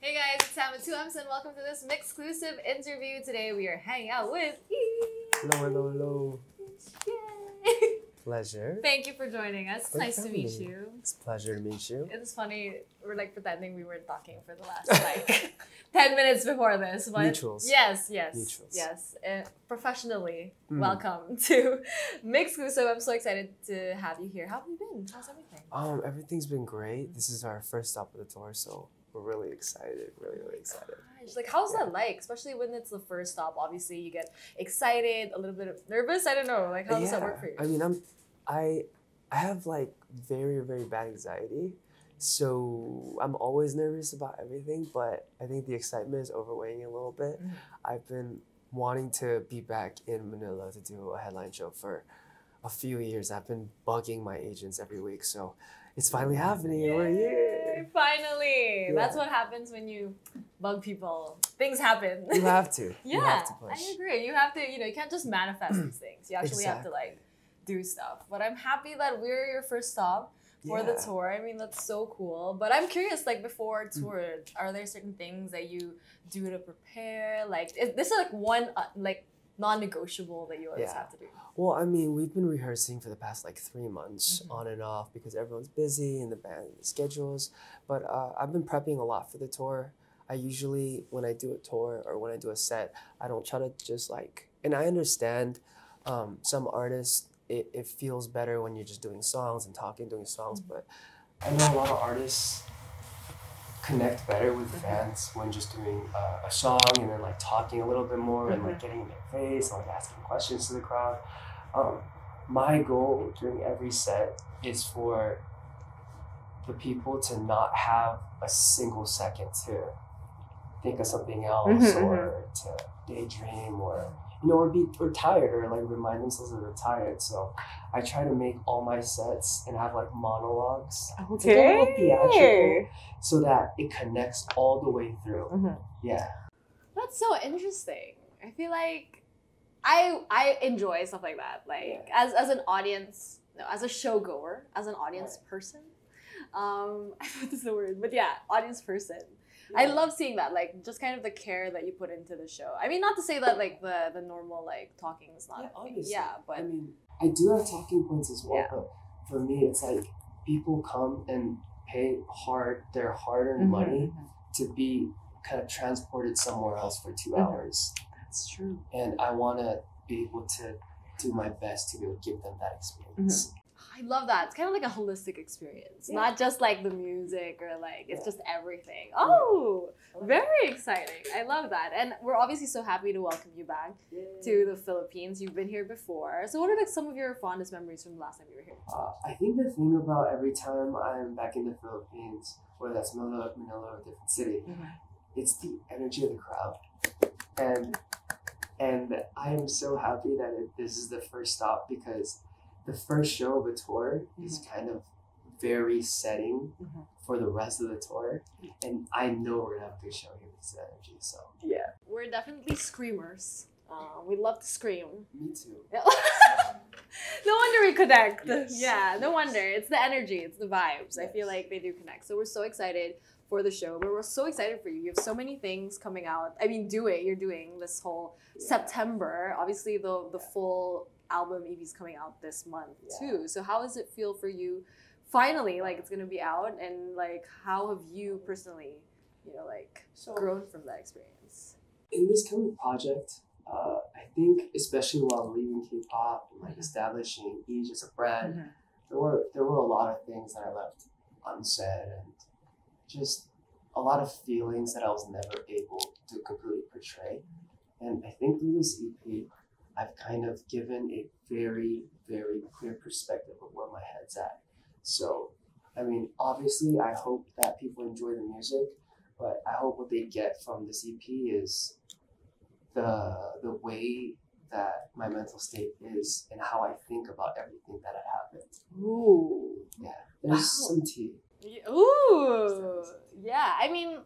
Hey guys, it's Samm with 2M's and welcome to this MYXclusive interview. Today we are hanging out with eaJ. Hello. Yay! Pleasure. Thank you for joining us. It's nice to meet me. you. It's a pleasure to meet you. It's funny, we're like pretending we weren't talking for the last like 10 minutes before this. But Mutuals. Yes. Mutuals. Yes. Professionally, welcome to MYXclusive. I'm so excited to have you here. How have you been? How's everything? Everything's been great. This is our first stop of the tour, so we're really excited. Really excited. Gosh, like how's that like? Especially when it's the first stop. Obviously, you get excited, a little bit nervous. I don't know. Like, how does that work for you? I mean, I have like very bad anxiety, so I'm always nervous about everything. But I think the excitement is overweighing a little bit. I've been wanting to be back in Manila to do a headline show for a few years. I've been bugging my agents every week, so it's finally happening. And we're here. Finally, that's what happens when you bug people. Things happen. You have to. Yeah, you have to push. I agree. You have to. You can't just manifest these things. You actually have to like do stuff. But I'm happy that we're your first stop for the tour. I mean, that's so cool. But I'm curious, like before tour, are there certain things that you do to prepare? Like, this is like one like non-negotiable that you always have to do? Well, I mean, we've been rehearsing for the past like 3 months on and off because everyone's busy and the band schedules. But I've been prepping a lot for the tour. I usually, when I do a tour or when I do a set, I don't try to just like, and I understand some artists, it feels better when you're just doing songs and doing songs, but I know a lot of artists connect better with fans when just doing a song and then like talking a little bit more and like getting in their face and like asking questions to the crowd. My goal during every set is for the people to not have a single second to think of something else or to daydream or or tired or like remind themselves that they're tired. So I try to make all my sets and have like monologues to get a little theatrical so that it connects all the way through. Yeah. That's so interesting. I feel like I enjoy stuff like that. Like as an audience, no, as a show goer, as an audience person. I thought this is the word, but yeah, audience person. I love seeing that, like just kind of the care that you put into the show. I mean, not to say that like the normal like talking is not. But I mean, I do have talking points as well. But for me, it's like people come and pay their hard-earned money to be kind of transported somewhere else for 2 hours. That's true. And I want to be able to do my best to be able to give them that experience. I love that. It's kind of like a holistic experience, not just like the music or like, it's just everything. Oh, very exciting. I love that. And we're obviously so happy to welcome you back to the Philippines. You've been here before. So what are like some of your fondest memories from the last time you were here? I think the thing about every time I'm back in the Philippines, whether that's Manila or a different city, it's the energy of the crowd. And I am so happy that this is the first stop because the first show of a tour is kind of very setting for the rest of the tour. And I know we're gonna have a good show here with this energy, so. Yeah. We're definitely screamers. We love to scream. Me too. No wonder we connect. Yes. Yeah, no wonder. It's the energy, it's the vibes. I feel like they do connect. So we're so excited for the show, but we're so excited for you. You have so many things coming out. I mean, you're doing this whole September. Obviously, the full album EB's coming out this month too. So how does it feel for you finally, like it's gonna be out, and like how have you personally, grown from that experience? In this coming project, I think especially while leaving K-pop and like establishing eaJ as a brand, there were a lot of things that I left unsaid and just a lot of feelings that I was never able to completely portray. And I think through this EP, I've kind of given a very clear perspective of where my head's at. So, I mean, obviously, I hope that people enjoy the music, but I hope what they get from this EP is the way that my mental state is and how I think about everything that had happened. Ooh. Yeah, there's some tea. Ooh. Yeah, I mean,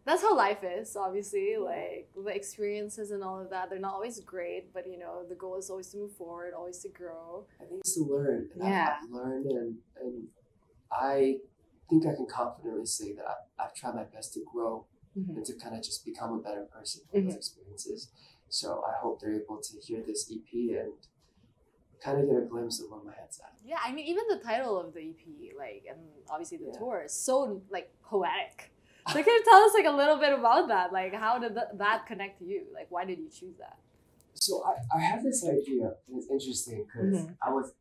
that's how life is, obviously. Like, the experiences and all of that, they're not always great, but, the goal is always to move forward, always to grow. I think it's to learn. And I've learned, and I think I can confidently say that I've tried my best to grow and to kind of just become a better person from those experiences. So I hope they're able to hear this EP and kind of get a glimpse of where my head's at. Yeah, I mean, even the title of the EP, like, and obviously the tour is so, like, poetic. So can you tell us, like, a little bit about that? Like, how did that connect to you? Like, why did you choose that? So I had this idea, and it's interesting because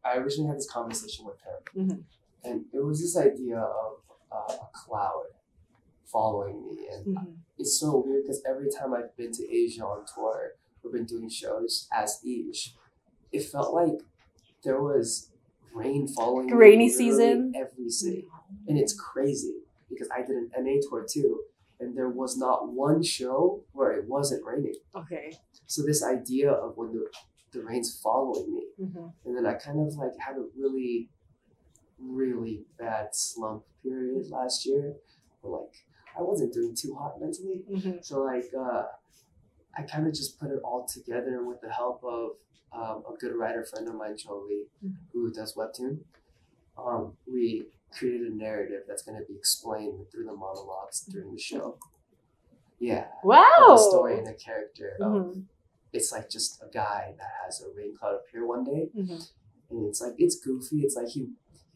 I originally had this conversation with her, and it was this idea of a cloud following me, and it's so weird because every time I've been to Asia on tour or been doing shows as eaJ, it felt like there was rain following me rainy season every city, and it's crazy because I did an NA tour too, and there was not one show where it wasn't raining. Okay. So this idea of when the rain's following me, and then I kind of like had a really, really bad slump period last year, where like I wasn't doing too hot mentally. So like I kind of just put it all together, and with the help of a good writer friend of mine, Jolie, who does webtoon, we created a narrative that's going to be explained through the monologues during the show. Yeah. Wow. The story and the character of it's like just a guy that has a rain cloud appear one day, and it's like it's goofy. It's like he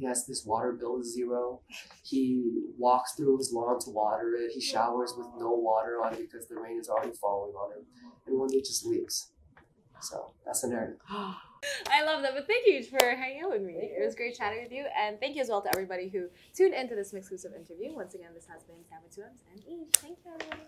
has this water bill of 0. He walks through his lawn to water it. He showers with no water on it because the rain is already falling on him, and one day just leaves. So that's the narrative. I love that, but thank you for hanging out with me. It was great chatting with you, and thank you as well to everybody who tuned into this MYXclusive interview. Once again, this has been Samm and eaJ. Thank you, everybody.